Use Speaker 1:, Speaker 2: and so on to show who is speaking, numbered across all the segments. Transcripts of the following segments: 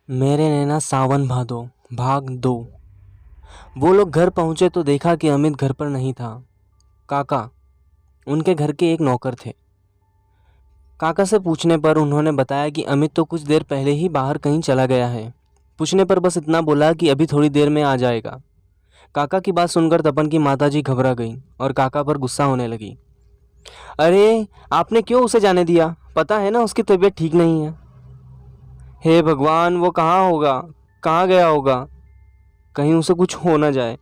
Speaker 1: मेरे नैना सावन भादो भाग 2। वो लोग घर पहुंचे तो देखा कि अमित घर पर नहीं था। काका उनके घर के एक नौकर थे। काका से पूछने पर उन्होंने बताया कि अमित तो कुछ देर पहले ही बाहर कहीं चला गया है। पूछने पर बस इतना बोला कि अभी थोड़ी देर में आ जाएगा। काका की बात सुनकर तपन की माताजी घबरा गई और काका पर गुस्सा होने लगी। अरे आपने क्यों उसे जाने दिया? पता है ना उसकी तबीयत ठीक नहीं है। हे भगवान, वो कहाँ होगा, कहाँ गया होगा, कहीं उसे कुछ हो ना जाए।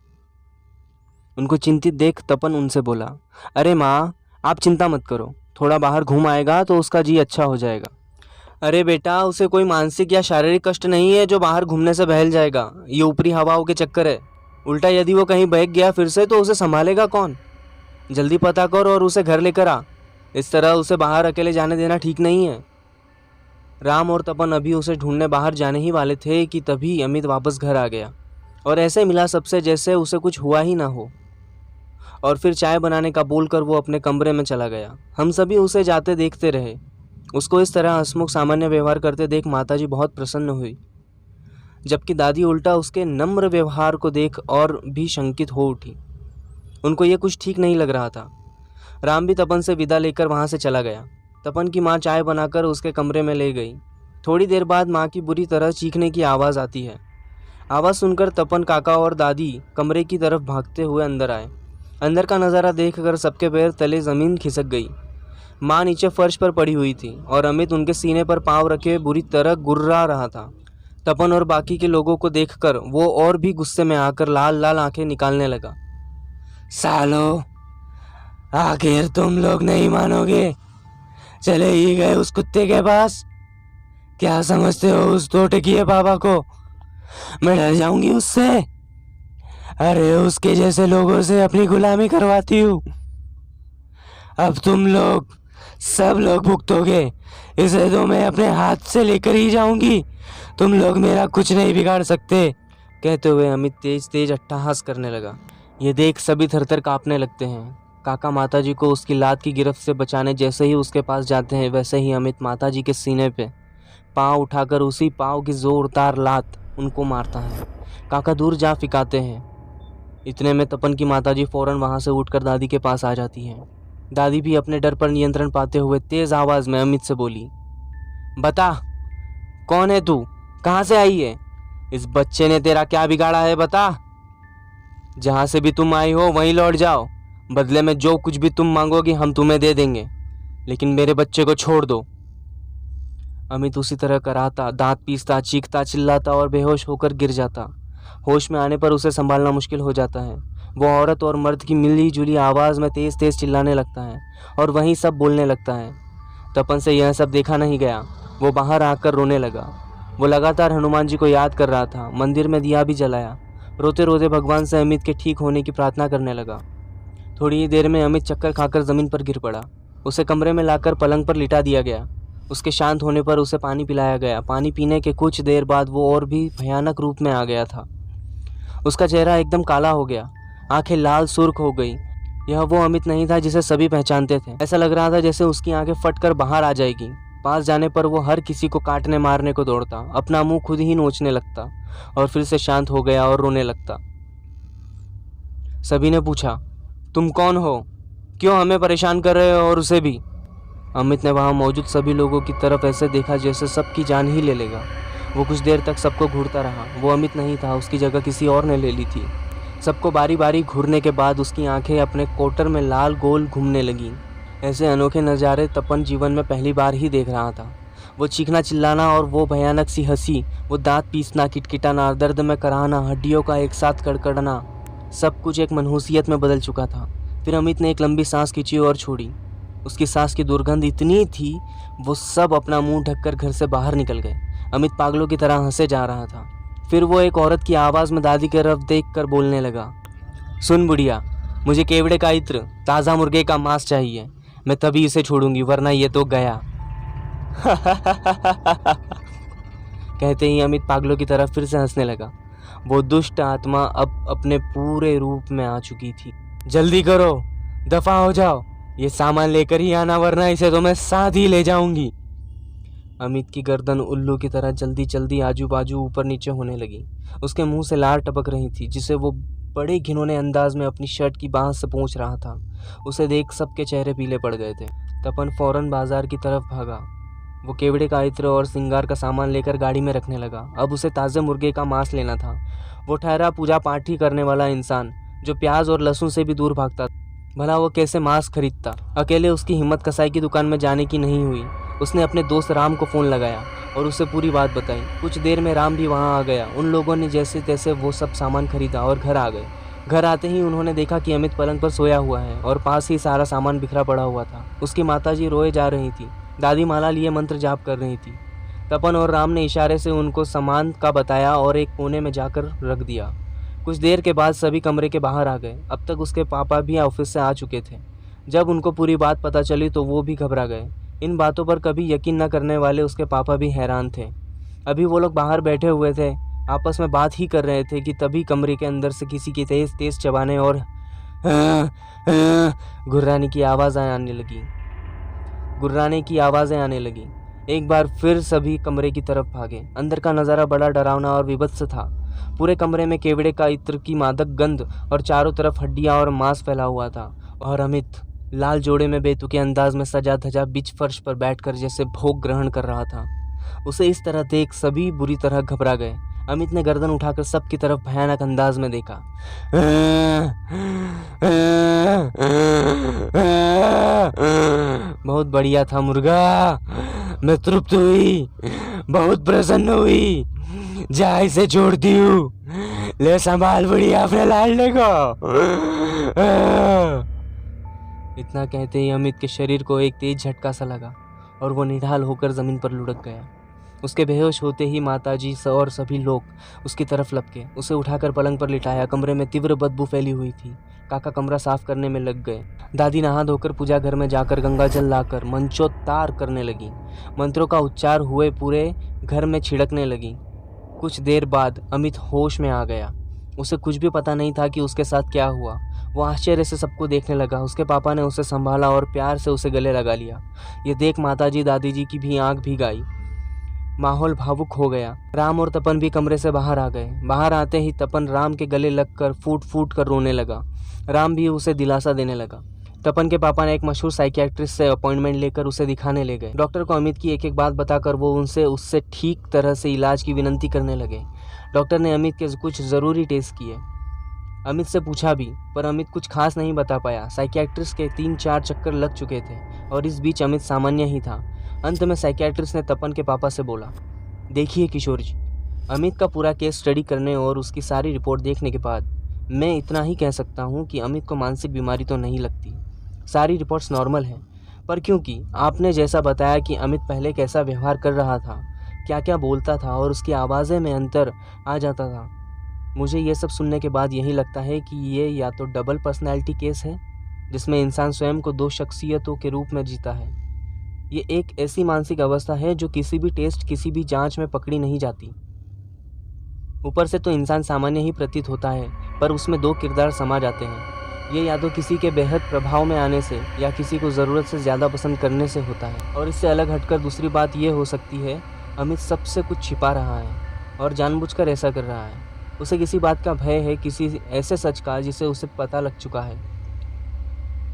Speaker 1: उनको चिंतित देख तपन उनसे बोला, अरे माँ आप चिंता मत करो, थोड़ा बाहर घूम आएगा तो उसका जी अच्छा हो जाएगा। अरे बेटा, उसे कोई मानसिक या शारीरिक कष्ट नहीं है जो बाहर घूमने से बहल जाएगा। ये ऊपरी हवाओं के चक्कर है। उल्टा यदि वो कहीं बहक गया फिर से तो उसे संभालेगा कौन? जल्दी पता कर और उसे घर लेकर आ। इस तरह उसे बाहर अकेले जाने देना ठीक नहीं है। राम और तपन अभी उसे ढूंढने बाहर जाने ही वाले थे कि तभी अमित वापस घर आ गया और ऐसे मिला सबसे जैसे उसे कुछ हुआ ही ना हो। और फिर चाय बनाने का बोलकर वो अपने कमरे में चला गया। हम सभी उसे जाते देखते रहे। उसको इस तरह हंसमुख सामान्य व्यवहार करते देख माताजी बहुत प्रसन्न हुई, जबकि दादी उल्टा उसके नम्र व्यवहार को देख और भी शंकित हो उठी। उनको ये कुछ ठीक नहीं लग रहा था। राम भी तपन से विदा लेकर वहाँ से चला गया। तपन की माँ चाय बनाकर उसके कमरे में ले गई। थोड़ी देर बाद माँ की बुरी तरह चीखने की आवाज़ आती है। आवाज़ सुनकर तपन, काका और दादी कमरे की तरफ भागते हुए अंदर आए। अंदर का नज़ारा देखकर सबके पैर तले ज़मीन खिसक गई। माँ नीचे फर्श पर पड़ी हुई थी और अमित उनके सीने पर पाँव रखे बुरी तरह गुर्रा रहा था। तपन और बाकी के लोगों को देखकर वो और भी गुस्से में आकर लाल लाल आंखें निकालने लगा। सालो, आखिर तुम लोग नहीं मानोगे, चले ही गए उस कुत्ते के पास। क्या समझते हो उस टोटकिए बाबा को? मैं डर जाऊंगी उससे? अरे उसके जैसे लोगों से अपनी गुलामी करवाती हूँ। अब तुम लोग सब लोग भुगतोगे। इसे तो मैं अपने हाथ से लेकर ही जाऊंगी। तुम लोग मेरा कुछ नहीं बिगाड़ सकते। कहते हुए अमित तेज तेज अट्टहास करने लगा। ये देख सभी थरथर कांपने लगते हैं। काका माताजी को उसकी लात की गिरफ्त से बचाने जैसे ही उसके पास जाते हैं, वैसे ही अमित माताजी के सीने पे पाँव उठाकर उसी पाँव की जोरदार लात उनको मारता है। काका दूर जा फिकाते हैं। इतने में तपन की माताजी फौरन वहाँ से उठकर दादी के पास आ जाती हैं। दादी भी अपने डर पर नियंत्रण पाते हुए तेज आवाज़ में अमित से बोली, बता कौन है तू, कहाँ से आई है? इस बच्चे ने तेरा क्या बिगाड़ा है, बता। जहाँ से भी तुम आई हो वहीं लौट जाओ। बदले में जो कुछ भी तुम मांगोगी हम तुम्हें दे देंगे, लेकिन मेरे बच्चे को छोड़ दो। अमित उसी तरह कराता, दांत पीसता, चीखता, चिल्लाता और बेहोश होकर गिर जाता। होश में आने पर उसे संभालना मुश्किल हो जाता है। वो औरत और मर्द की मिली जुली आवाज़ में तेज़ तेज़ चिल्लाने लगता है और वहीं सब बोलने लगता है। तपन से यह सब देखा नहीं गया। वो बाहर आकर रोने लगा। वो लगातार हनुमान जी को याद कर रहा था। मंदिर में दिया भी जलाया। रोते रोते भगवान से अमित के ठीक होने की प्रार्थना करने लगा। थोड़ी ही देर में अमित चक्कर खाकर ज़मीन पर गिर पड़ा। उसे कमरे में लाकर पलंग पर लिटा दिया गया। उसके शांत होने पर उसे पानी पिलाया गया। पानी पीने के कुछ देर बाद वो और भी भयानक रूप में आ गया था। उसका चेहरा एकदम काला हो गया, आंखें लाल सुर्ख हो गई। यह वो अमित नहीं था जिसे सभी पहचानते थे। ऐसा लग रहा था जैसे उसकी आंखें फटकर बाहर आ जाएगी। पास जाने पर वो हर किसी को काटने मारने को दौड़ता, अपना मुंह खुद ही नोचने लगता और फिर से शांत हो गया और रोने लगता। सभी ने पूछा, तुम कौन हो, क्यों हमें परेशान कर रहे हो और उसे भी? अमित ने वहाँ मौजूद सभी लोगों की तरफ ऐसे देखा जैसे सबकी जान ही ले लेगा। वो कुछ देर तक सबको घूरता रहा। वो अमित नहीं था, उसकी जगह किसी और ने ले ली थी। सबको बारी बारी घूरने के बाद उसकी आंखें अपने कोटर में लाल गोल घूमने लगीं। ऐसे अनोखे नज़ारे तपन जीवन में पहली बार ही देख रहा था। वो चीखना चिल्लाना और वो भयानक सी हंसी, वो दांत पीसना, किटकिटाना, दर्द में कराहना, हड्डियों का एक साथ कड़कड़ना, सब कुछ एक मनहूसियत में बदल चुका था। फिर अमित ने एक लंबी सांस खींची और छोड़ी। उसकी सांस की दुर्गंध इतनी थी वो सब अपना मुंह ढककर घर से बाहर निकल गए। अमित पागलों की तरह हंसे जा रहा था। फिर वो एक औरत की आवाज़ में दादी की तरफ देखकर बोलने लगा, सुन बुढ़िया, मुझे केवड़े का इत्र, ताज़ा मुर्गे का मांस चाहिए। मैं तभी इसे छोड़ूंगी, वरना ये तो गया। कहते ही अमित पागलों की तरफ फिर से हंसने लगा। वो दुष्ट आत्मा अब अपने पूरे रूप में आ चुकी थी। जल्दी करो, दफा हो जाओ, ये सामान लेकर ही आना, वरना इसे तो मैं साथ ही ले जाऊंगी। अमित की गर्दन उल्लू की तरह जल्दी जल्दी आजू बाजू ऊपर नीचे होने लगी। उसके मुंह से लार टपक रही थी जिसे वो बड़े घिनौने अंदाज में अपनी शर्ट की बांह से पोंछ रहा था। उसे देख सबके चेहरे पीले पड़ गए थे। तपन फौरन बाजार की तरफ भागा। वो केवड़े का इत्र और सिंगार का सामान लेकर गाड़ी में रखने लगा। अब उसे ताज़े मुर्गे का मांस लेना था। वो ठहरा पूजा पाठ ही करने वाला इंसान जो प्याज और लहसुन से भी दूर भागता। भला वो कैसे मांस खरीदता। अकेले उसकी हिम्मत कसाई की दुकान में जाने की नहीं हुई। उसने अपने दोस्त राम को फ़ोन लगाया और उसे पूरी बात बताई। कुछ देर में राम भी वहाँ आ गया। उन लोगों ने जैसे तैसे वो सब सामान खरीदा और घर आ गए। घर आते ही उन्होंने देखा कि अमित पलंग पर सोया हुआ है और पास ही सारा सामान बिखरा पड़ा हुआ था। उसकी माताजी रोए जा रही थी। दादी माला लिए मंत्र जाप कर रही थी। तपन और राम ने इशारे से उनको सामान का बताया और एक कोने में जाकर रख दिया। कुछ देर के बाद सभी कमरे के बाहर आ गए। अब तक उसके पापा भी ऑफिस से आ चुके थे। जब उनको पूरी बात पता चली तो वो भी घबरा गए। इन बातों पर कभी यकीन न करने वाले उसके पापा भी हैरान थे। अभी वो लोग बाहर बैठे हुए थे, आपस में बात ही कर रहे थे कि तभी कमरे के अंदर से किसी की तेज तेज चबाने और गुर्राने की आवाज़ें आने लगी। एक बार फिर सभी कमरे की तरफ भागे। अंदर का नज़ारा बड़ा डरावना और विभत्स था। पूरे कमरे में केवड़े का इत्र की मादक गंध और चारों तरफ हड्डियां और मांस फैला हुआ था। और अमित लाल जोड़े में बेतुके अंदाज में सजा धजा बीच फर्श पर बैठकर जैसे भोग ग्रहण कर रहा था। उसे इस तरह देख सभी बुरी तरह घबरा गए। अमित ने गर्दन उठाकर सबकी तरफ भयानक अंदाज में देखा। बहुत बढ़िया था मुर्गा, मैं तृप्त हुई, बहुत प्रसन्न हुई। जा इसे छोड़ती हूँ, ले संभाल बढ़िया अपने लाडले को। इतना कहते ही अमित के शरीर को एक तेज झटका सा लगा और वो निढाल होकर जमीन पर लुढ़क गया। उसके बेहोश होते ही माताजी और सभी लोग उसकी तरफ लपके। उसे उठाकर पलंग पर लिटाया। कमरे में तीव्र बदबू फैली हुई थी। काका कमरा साफ करने में लग गए। दादी नहा धोकर पूजा घर में जाकर गंगा जल लाकर मंचोत्तार करने लगी। मंत्रों का उच्चार हुए पूरे घर में छिड़कने लगी। कुछ देर बाद अमित होश में आ गया। उसे कुछ भी पता नहीं था कि उसके साथ क्या हुआ। वो आश्चर्य से सबको देखने लगा। उसके पापा ने उसे संभाला और प्यार से उसे गले लगा लिया। ये देख माताजी दादी जी की भी आंख भीग आई। माहौल भावुक हो गया। राम और तपन भी कमरे से बाहर आ गए। बाहर आते ही तपन राम के गले लगकर फूट फूट कर रोने लगा। राम भी उसे दिलासा देने लगा। तपन के पापा ने एक मशहूर साइकियाट्रिस्ट से अपॉइंटमेंट लेकर उसे दिखाने ले गए। डॉक्टर को अमित की एक एक बात बताकर वो उससे ठीक तरह से इलाज की विनती करने लगे। डॉक्टर ने अमित के कुछ ज़रूरी टेस्ट किए। अमित से पूछा भी, पर अमित कुछ खास नहीं बता पाया। साइकियाट्रिस्ट के 3-4 चक्कर लग चुके थे और इस बीच अमित सामान्य ही था। अंत में साइकियाट्रिस्ट ने तपन के पापा से बोला, देखिए किशोर जी, अमित का पूरा केस स्टडी करने और उसकी सारी रिपोर्ट देखने के बाद मैं इतना ही कह सकता हूँ कि अमित को मानसिक बीमारी तो नहीं लगती। सारी रिपोर्ट्स नॉर्मल हैं। पर क्योंकि आपने जैसा बताया कि अमित पहले कैसा व्यवहार कर रहा था, क्या क्या बोलता था और उसकी आवाज़ें में अंतर आ जाता था, मुझे ये सब सुनने के बाद यही लगता है कि ये या तो डबल पर्सनैलिटी केस है जिसमें इंसान स्वयं को 2 शख्सियतों के रूप में जीता है। ये एक ऐसी मानसिक अवस्था है जो किसी भी टेस्ट, किसी भी जांच में पकड़ी नहीं जाती। ऊपर से तो इंसान सामान्य ही प्रतीत होता है, पर उसमें 2 किरदार समा जाते हैं। ये या तो किसी के बेहद प्रभाव में आने से या किसी को ज़रूरत से ज़्यादा पसंद करने से होता है। और इससे अलग हटकर दूसरी बात ये हो सकती है, अमित सबसे कुछ छिपा रहा है और जानबूझकर ऐसा कर रहा है। उसे किसी बात का भय है, किसी ऐसे सच का जिसे उसे पता लग चुका है।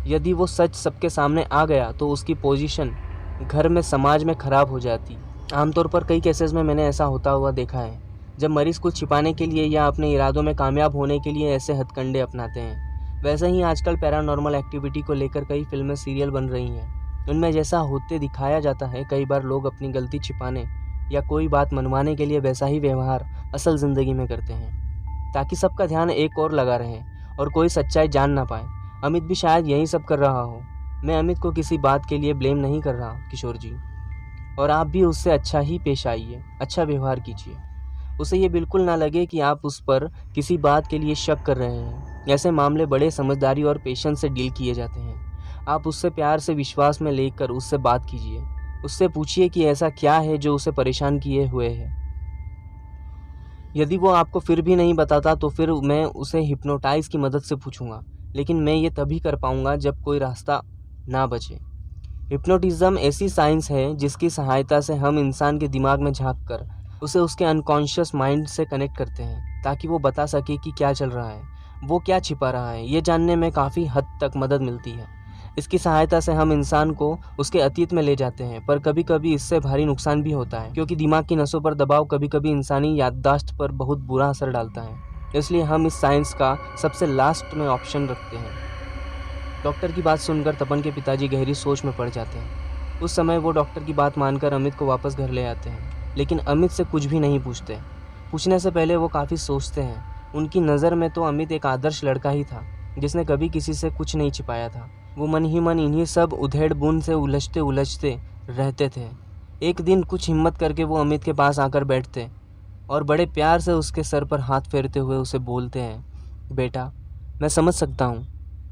Speaker 1: यदि वो सच सबके सामने आ गया तो उसकी पोजीशन घर में, समाज में ख़राब हो जाती। आमतौर पर कई केसेस में मैंने ऐसा होता हुआ देखा है, जब मरीज़ कुछ छिपाने के लिए या अपने इरादों में कामयाब होने के लिए ऐसे हथकंडे अपनाते हैं। वैसे ही आजकल पैरानॉर्मल एक्टिविटी को लेकर कई फिल्में, सीरियल बन रही हैं। उनमें जैसा होते दिखाया जाता है, कई बार लोग अपनी गलती छिपाने या कोई बात मनवाने के लिए वैसा ही व्यवहार असल ज़िंदगी में करते हैं, ताकि सबका ध्यान एक और लगा रहे और कोई सच्चाई जान ना पाए। अमित भी शायद यही सब कर रहा हो। मैं अमित को किसी बात के लिए ब्लेम नहीं कर रहा किशोर जी, और आप भी उससे अच्छा ही पेश आइए, अच्छा व्यवहार कीजिए। उसे ये बिल्कुल ना लगे कि आप उस पर किसी बात के लिए शक कर रहे हैं। ऐसे मामले बड़े समझदारी और पेशेंस से डील किए जाते हैं। आप उससे प्यार से, विश्वास में लेकर उससे बात कीजिए। उससे पूछिए कि ऐसा क्या है जो उसे परेशान किए हुए है। यदि वो आपको फिर भी नहीं बताता तो फिर मैं उसे हिप्नोटाइज की मदद से पूछूंगा, लेकिन मैं ये तभी कर पाऊंगा जब कोई रास्ता ना बचे। हिप्नोटिज्म ऐसी साइंस है जिसकी सहायता से हम इंसान के दिमाग में झांक कर उसे उसके अनकॉन्शियस माइंड से कनेक्ट करते हैं ताकि वो बता सके कि क्या चल रहा है, वो क्या छिपा रहा है। ये जानने में काफ़ी हद तक मदद मिलती है। इसकी सहायता से हम इंसान को उसके अतीत में ले जाते हैं, पर कभी कभी इससे भारी नुकसान भी होता है क्योंकि दिमाग की नसों पर दबाव कभी कभी इंसानी याददाश्त पर बहुत बुरा असर डालता है। इसलिए हम इस साइंस का सबसे लास्ट में ऑप्शन रखते हैं। डॉक्टर की बात सुनकर तपन के पिताजी गहरी सोच में पड़ जाते हैं। उस समय वो डॉक्टर की बात मानकर अमित को वापस घर ले आते हैं, लेकिन अमित से कुछ भी नहीं पूछते। पूछने से पहले वो काफ़ी सोचते हैं। उनकी नज़र में तो अमित एक आदर्श लड़का ही था जिसने कभी किसी से कुछ नहीं छिपाया था। वो मन ही मन इन्हीं सब उधेड़ बुन से उलझते उलझते रहते थे। एक दिन कुछ हिम्मत करके वो अमित के पास आकर बैठते और बड़े प्यार से उसके सर पर हाथ फेरते हुए उसे बोलते हैं, बेटा, मैं समझ सकता हूँ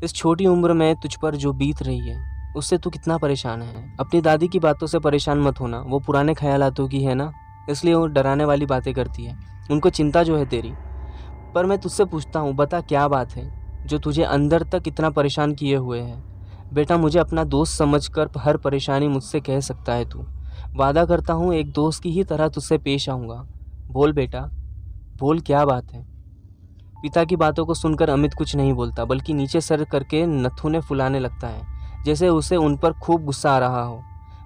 Speaker 1: इस छोटी उम्र में तुझ पर जो बीत रही है उससे तू कितना परेशान है। अपनी दादी की बातों से परेशान मत होना, वो पुराने ख्यालातों की है ना, इसलिए वो डराने वाली बातें करती है। उनको चिंता जो है तेरी। पर मैं तुझसे पूछता हूँ, बता क्या बात है जो तुझे अंदर तक इतना परेशान किए हुए है। बेटा, मुझे अपना दोस्त समझकर हर परेशानी मुझसे कह सकता है तू। वादा करता हूँ एक दोस्त की ही तरह तुझसे पेश आऊँगा। बोल बेटा, बोल, क्या बात है। पिता की बातों को सुनकर अमित कुछ नहीं बोलता, बल्कि नीचे सर करके नथुने फुलाने लगता है, जैसे उसे उन पर खूब गुस्सा आ रहा हो।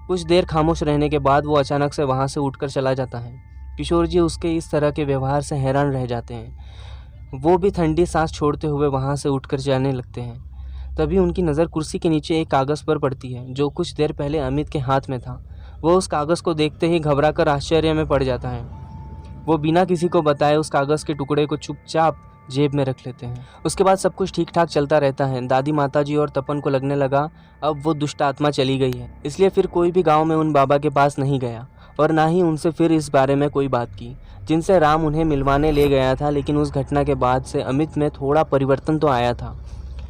Speaker 1: कुछ देर खामोश रहने के बाद वो अचानक से वहाँ से उठकर चला जाता है। किशोर जी उसके इस तरह के व्यवहार से हैरान रह जाते हैं। वो भी ठंडी सांस छोड़ते हुए वहाँ से उठकर जाने लगते हैं। तभी उनकी नज़र कुर्सी के नीचे एक कागज़ पर पड़ती है जो कुछ देर पहले अमित के हाथ में था। वो उस कागज़ को देखते ही घबराकर आश्चर्य में पड़ जाता है। वो बिना किसी को बताए उस कागज़ के टुकड़े को चुपचाप जेब में रख लेते हैं। उसके बाद सब कुछ ठीक ठाक चलता रहता है। दादी, माताजी और तपन को लगने लगा अब वो दुष्ट आत्मा चली गई है, इसलिए फिर कोई भी गांव में उन बाबा के पास नहीं गया और ना ही उनसे फिर इस बारे में कोई बात की जिनसे राम उन्हें मिलवाने ले गया था। लेकिन उस घटना के बाद से अमित में थोड़ा परिवर्तन तो आया था,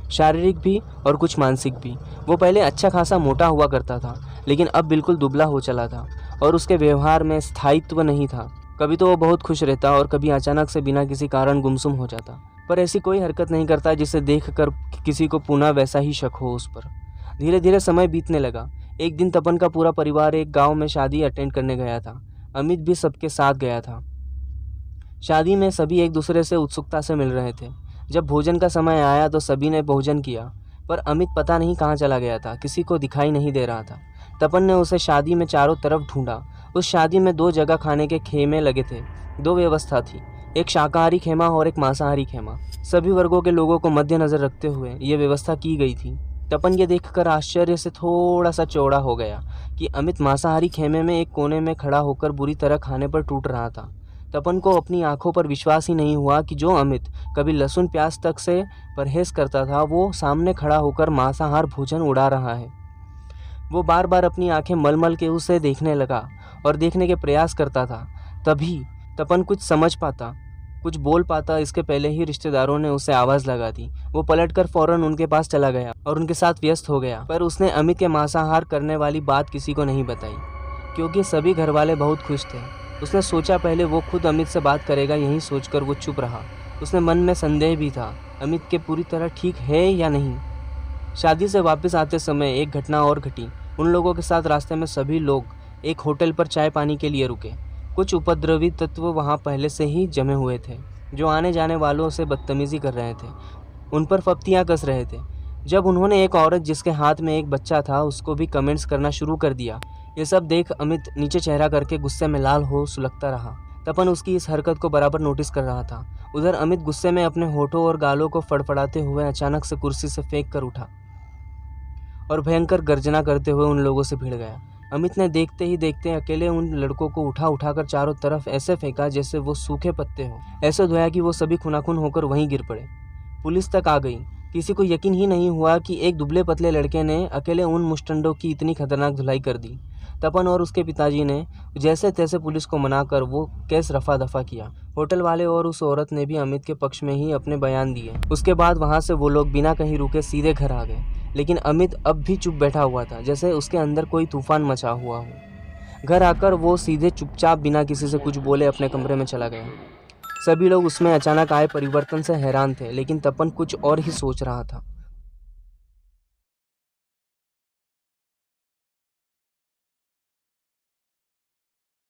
Speaker 1: शारीरिक भी और कुछ मानसिक भी। वो पहले अच्छा खासा मोटा हुआ करता था, लेकिन अब बिल्कुल दुबला हो चला था और उसके व्यवहार में स्थायित्व नहीं था। कभी तो वो बहुत खुश रहता और कभी अचानक से बिना किसी कारण गुमसुम हो जाता, पर ऐसी कोई हरकत नहीं करता जिसे देखकर किसी को पुनः वैसा ही शक हो उस पर। धीरे धीरे समय बीतने लगा। एक दिन तपन का पूरा परिवार एक गांव में शादी अटेंड करने गया था। अमित भी सबके साथ गया था। शादी में सभी एक दूसरे से उत्सुकता से मिल रहे थे। जब भोजन का समय आया तो सभी ने भोजन किया, पर अमित पता नहीं कहाँ चला गया था, किसी को दिखाई नहीं दे रहा था। तपन ने उसे शादी में चारों तरफ ढूंढा। उस शादी में 2 जगह खाने के खेमे लगे थे। 2 व्यवस्था थी, एक शाकाहारी खेमा और एक मांसाहारी खेमा। सभी वर्गों के लोगों को मद्देनजर रखते हुए ये व्यवस्था की गई थी। तपन ये देखकर आश्चर्य से थोड़ा सा चौड़ा हो गया कि अमित मांसाहारी खेमे में एक कोने में खड़ा होकर बुरी तरह खाने पर टूट रहा था। तपन को अपनी आंखों पर विश्वास ही नहीं हुआ कि जो अमित कभी लहसुन प्याज तक से परहेज करता था, वो सामने खड़ा होकर मांसाहार भोजन उड़ा रहा है। वो बार बार अपनी आंखें मलमल के उसे देखने लगा और देखने के प्रयास करता था। तभी तपन कुछ समझ पाता, कुछ बोल पाता, इसके पहले ही रिश्तेदारों ने उसे आवाज़ लगा दी। वो पलटकर फौरन उनके पास चला गया और उनके साथ व्यस्त हो गया। पर उसने अमित के मांसाहार करने वाली बात किसी को नहीं बताई, क्योंकि सभी घर वाले बहुत खुश थे। उसने सोचा पहले वो खुद अमित से बात करेगा, यही सोचकर वो चुप रहा। उसने मन में संदेह भी था, अमित के पूरी तरह ठीक है या नहीं। शादी से वापस आते समय एक घटना और घटी। उन लोगों के साथ रास्ते में सभी लोग एक होटल पर चाय पानी के लिए रुके। कुछ उपद्रवी तत्व वहाँ पहले से ही जमे हुए थे, जो आने जाने वालों से बदतमीजी कर रहे थे, उन पर फप्तियाँ कस रहे थे। जब उन्होंने एक औरत जिसके हाथ में एक बच्चा था उसको भी कमेंट्स करना शुरू कर दिया। ये सब देख अमित नीचे चेहरा करके गुस्से में लाल हो सुलगता रहा। तपन उसकी इस हरकत को बराबर नोटिस कर रहा था। उधर अमित गुस्से में अपने होठों और गालों को फड़फड़ाते हुए अचानक से कुर्सी से फेंक कर उठा और भयंकर गर्जना करते हुए उन लोगों से भिड़ गया। अमित ने देखते ही देखते अकेले उन लड़कों को उठाकर चारों तरफ ऐसे फेंका जैसे वो सूखे पत्ते हो। ऐसे धोया कि वो सभी खुनाखुन होकर वहीं गिर पड़े। पुलिस तक आ गई। किसी को यकीन ही नहीं हुआ कि एक दुबले पतले लड़के ने अकेले उन मुस्टंडों की इतनी खतरनाक धुलाई कर दी। तपन और उसके पिताजी ने जैसे तैसे पुलिस को मनाकर वो केस रफा दफा किया। होटल वाले और उस औरत ने भी अमित के पक्ष में ही अपने बयान दिए। उसके बाद वहाँ से वो लोग बिना कहीं रुके सीधे घर आ गए। लेकिन अमित अब भी चुप बैठा हुआ था, जैसे उसके अंदर कोई तूफान मचा हुआ हो। घर आकर वो सीधे चुपचाप बिना किसी से कुछ बोले अपने कमरे में चला गया। सभी लोग उसमें अचानक आए परिवर्तन से हैरान थे, लेकिन तपन कुछ और ही सोच रहा था।